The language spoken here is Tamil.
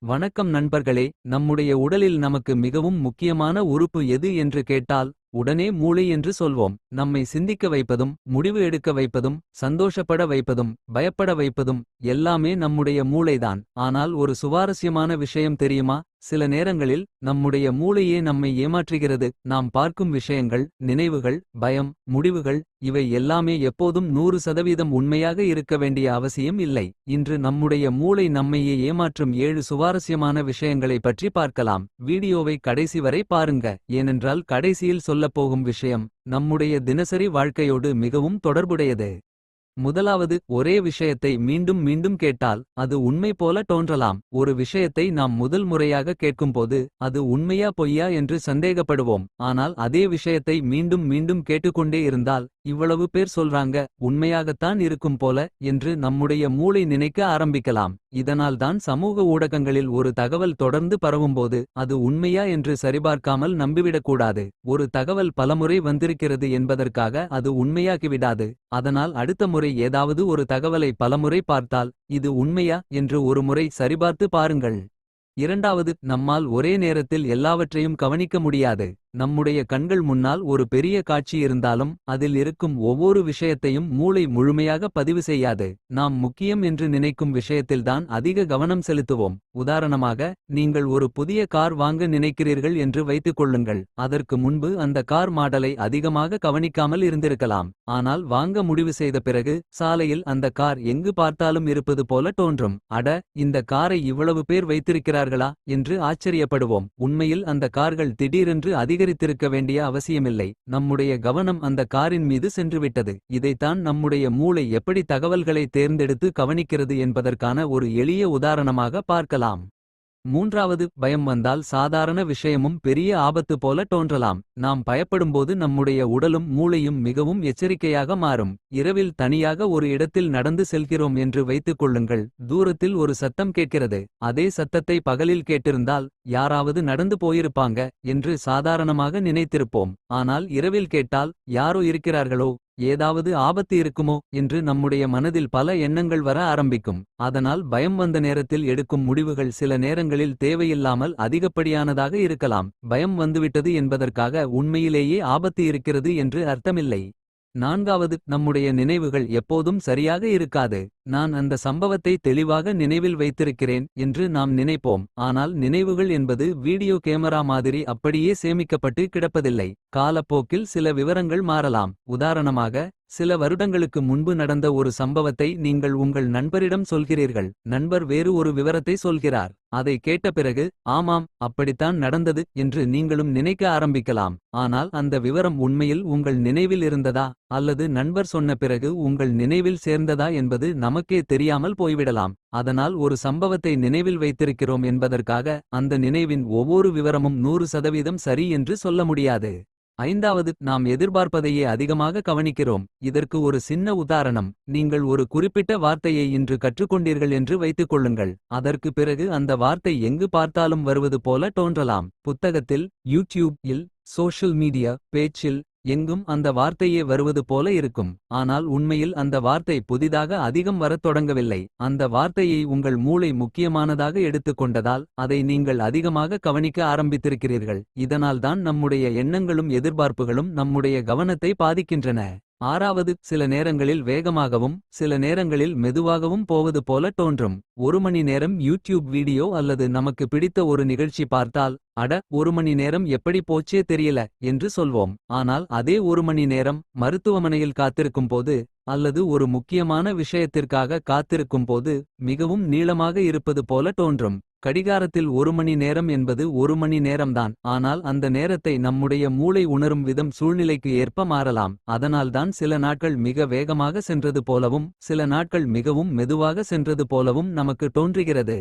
வணக்கம் நண்பர்களே. நம்முடைய உடலில் நமக்கு மிகவும் முக்கியமான உறுப்பு எது என்று கேட்டால் உடனே மூளை என்று சொல்வோம். நம்மை சிந்திக்க வைப்பதும் முடிவு எடுக்க வைப்பதும் சந்தோஷப்பட வைப்பதும் பயப்பட வைப்பதும் எல்லாமே நம்முடைய மூளைதான். ஆனால் ஒரு சுவாரஸ்யமான விஷயம் தெரியுமா? சில நேரங்களில் நம்முடைய மூளையே நம்மை ஏமாற்றுகிறது. நாம் பார்க்கும் விஷயங்கள், நினைவுகள், பயம், முடிவுகள் இவை எல்லாமே எப்போதும் 100% உண்மையாக இருக்க வேண்டிய அவசியம் இல்லை. இன்று நம்முடைய மூளை நம்மையே ஏமாற்றும் 7 சுவாரஸ்யமான விஷயங்களை பற்றி பார்க்கலாம். வீடியோவை கடைசி வரை பாருங்க, ஏனென்றால் கடைசியில் சொல்லப்போகும் விஷயம் நம்முடைய தினசரி வாழ்க்கையோடு மிகவும் தொடர்புடையது. முதலாவது, ஒரே விஷயத்தை மீண்டும் மீண்டும் கேட்டால் அது உண்மை போல தோன்றலாம். ஒரு விஷயத்தை நாம் முதல் முறையாக கேட்கும்போது அது உண்மையா பொய்யா என்று சந்தேகப்படுவோம். ஆனால் அதே விஷயத்தை மீண்டும் மீண்டும் கேட்டுக்கொண்டே இருந்தால் இவ்வளவு பேர் சொல்றாங்க, உண்மையாகத்தான் இருக்கும் போல என்று நம்முடைய மூளை நினைக்க ஆரம்பிக்கலாம். இதனால்தான் சமூக ஊடகங்களில் ஒரு தகவல் தொடர்ந்து பரவும்போது அது உண்மையா என்று சரிபார்க்காமல் நம்பிவிடக்கூடாது. ஒரு தகவல் பலமுறை வந்திருக்கிறது என்பதற்காக அது உண்மையாகிவிடாது. அதனால் அடுத்த முறை ஏதாவது ஒரு தகவலை பலமுறை பார்த்தால் இது உண்மையா என்று ஒரு முறை சரிபார்த்து பாருங்கள். இரண்டாவது, நம்மால் ஒரே நேரத்தில் எல்லாவற்றையும் கவனிக்க முடியாது. நம்முடைய கண்கள் முன்னால் ஒரு பெரிய காட்சி இருந்தாலும் அதில் இருக்கும் ஒவ்வொரு விஷயத்தையும் மூளை முழுமையாக பதிவு செய்யாது. நாம் முக்கியம் என்று நினைக்கும் விஷயத்தில்தான் அதிக கவனம் செலுத்துவோம். உதாரணமாக, நீங்கள் ஒரு புதிய கார் வாங்க நினைக்கிறீர்கள் என்று வைத்துக் கொள்ளுங்கள். அதற்கு முன்பு அந்த கார் மாடலை அதிகமாக கவனிக்காமல் இருந்திருக்கலாம். ஆனால் வாங்க முடிவு செய்த பிறகு சாலையில் அந்த கார் எங்கு பார்த்தாலும் இருப்பது போல தோன்றும். அட, இந்த காரை இவ்வளவு பேர் வைத்திருக்கிறார்களா என்று ஆச்சரியப்படுவோம். உண்மையில் அந்த கார்கள் திடீரென்று அதிகரித்திருக்க வேண்டிய அவசியமில்லை. நம்முடைய கவனம் அந்த காரின் மீது சென்றுவிட்டது. இதைத்தான் நம்முடைய மூளை எப்படி தகவல்களை தேர்ந்தெடுத்து கவனிக்கிறது என்பதற்கான ஒரு எளிய உதாரணமாக பார்க்கலாம். மூன்றாவது, பயம் வந்தால் சாதாரண விஷயமும் பெரிய ஆபத்து போல தோன்றலாம். நாம் பயப்படும்போது நம்முடைய உடலும் மூளையும் மிகவும் எச்சரிக்கையாக மாறும். இரவில் தனியாக ஒரு இடத்தில் நடந்து செல்கிறோம் என்று வைத்துக் கொள்ளுங்கள். தூரத்தில் ஒரு சத்தம் கேட்கிறது. அதே சத்தத்தை பகலில் கேட்டிருந்தால் யாராவது நடந்து போயிருப்பாங்க என்று சாதாரணமாக நினைத்திருப்போம். ஆனால் இரவில் கேட்டால் யாரோ இருக்கிறார்களோ, ஏதாவது ஆபத்து இருக்குமோ என்று நம்முடைய மனதில் பல எண்ணங்கள் வர ஆரம்பிக்கும். அதனால் பயம் வந்த நேரத்தில் எடுக்கும் முடிவுகள் சில நேரங்களில் தேவையில்லாமல் அதிகப்படியானதாக இருக்கலாம். பயம் வந்துவிட்டது என்பதற்காக உண்மையிலேயே ஆபத்து இருக்கிறது என்று அர்த்தமில்லை. நான்காவது, நம்முடைய நினைவுகள் எப்போதும் சரியாக இருக்காது. நான் அந்த சம்பவத்தை தெளிவாக நினைவில் வைத்திருக்கிறேன் என்று நாம் நினைப்போம். ஆனால் நினைவுகள் என்பது வீடியோ கேமரா மாதிரி அப்படியே சேமிக்கப்பட்டு கிடப்பதில்லை. காலப்போக்கில் சில விவரங்கள் மாறலாம். உதாரணமாக, சில வருடங்களுக்கு முன்பு நடந்த ஒரு சம்பவத்தை நீங்கள் உங்கள் நண்பரிடம் சொல்கிறீர்கள். நண்பர் வேறு ஒரு விவரத்தை சொல்கிறார். அதை கேட்ட பிறகு ஆமாம், அப்படித்தான் நடந்தது என்று நீங்களும் நினைக்க ஆரம்பிக்கலாம். ஆனால் அந்த விவரம் உண்மையில் உங்கள் நினைவில் இருந்ததா அல்லது நண்பர் சொன்ன பிறகு உங்கள் நினைவில் சேர்ந்ததா என்பது நமக்கே தெரியாமல் போய்விடலாம். அதனால் ஒரு சம்பவத்தை நினைவில் வைத்திருக்கிறோம் என்பதற்காக அந்த நினைவின் ஒவ்வொரு விவரமும் 100% சரி என்று சொல்ல முடியாது. ஐந்தாவது, நாம் எதிர்பார்ப்பதையே அதிகமாக கவனிக்கிறோம். இதற்கு ஒரு சின்ன உதாரணம். நீங்கள் ஒரு குறிப்பிட்ட வார்த்தையை இன்று கற்றுக்கொண்டீர்கள் என்று வைத்துக் கொள்ளுங்கள். அதற்கு பிறகு அந்த வார்த்தை எங்கு பார்த்தாலும் வருவது போல தோன்றலாம். புத்தகத்தில், யூடியூப் இல், சோஷியல் மீடியா பேச்சில் எங்கும் அந்த வார்த்தையே வருவது போல இருக்கும். ஆனால் உண்மையில் அந்த வார்த்தை புதிதாக அதிகம் வரத் தொடங்கவில்லை. அந்த வார்த்தையை உங்கள் மூளை முக்கியமானதாக எடுத்துக்கொண்டதால் அதை நீங்கள் அதிகமாக கவனிக்க ஆரம்பித்திருக்கிறீர்கள். இதனால்தான் நம்முடைய எண்ணங்களும் எதிர்பார்ப்புகளும் நம்முடைய கவனத்தை பாதிக்கின்றன. ஆறாவது, சில நேரங்களில் வேகமாகவும் சில நேரங்களில் மெதுவாகவும் போவது போல தோன்றும். ஒரு மணி நேரம் யூடியூப் வீடியோ அல்லது நமக்கு பிடித்த ஒரு நிகழ்ச்சி பார்த்தால், அட, ஒரு மணி நேரம் எப்படி போச்சே தெரியல என்று சொல்வோம். ஆனால் அதே ஒரு மணி நேரம் மருத்துவமனையில் காத்திருக்கும் போது அல்லது ஒரு முக்கியமான விஷயத்திற்காக காத்திருக்கும் போது மிகவும் நீளமாக இருப்பது போல தோன்றும். கடிகாரத்தில் ஒரு மணி நேரம் என்பது ஒரு மணி நேரம்தான். ஆனால் அந்த நேரத்தை நம்முடைய மூளை உணரும் விதம் சூழ்நிலைக்கு ஏற்ப மாறலாம். அதனால்தான் சில நாட்கள் மிக வேகமாக சென்றது போலவும் சில நாட்கள் மிகவும் மெதுவாக சென்றது போலவும் நமக்கு தோன்றுகிறது.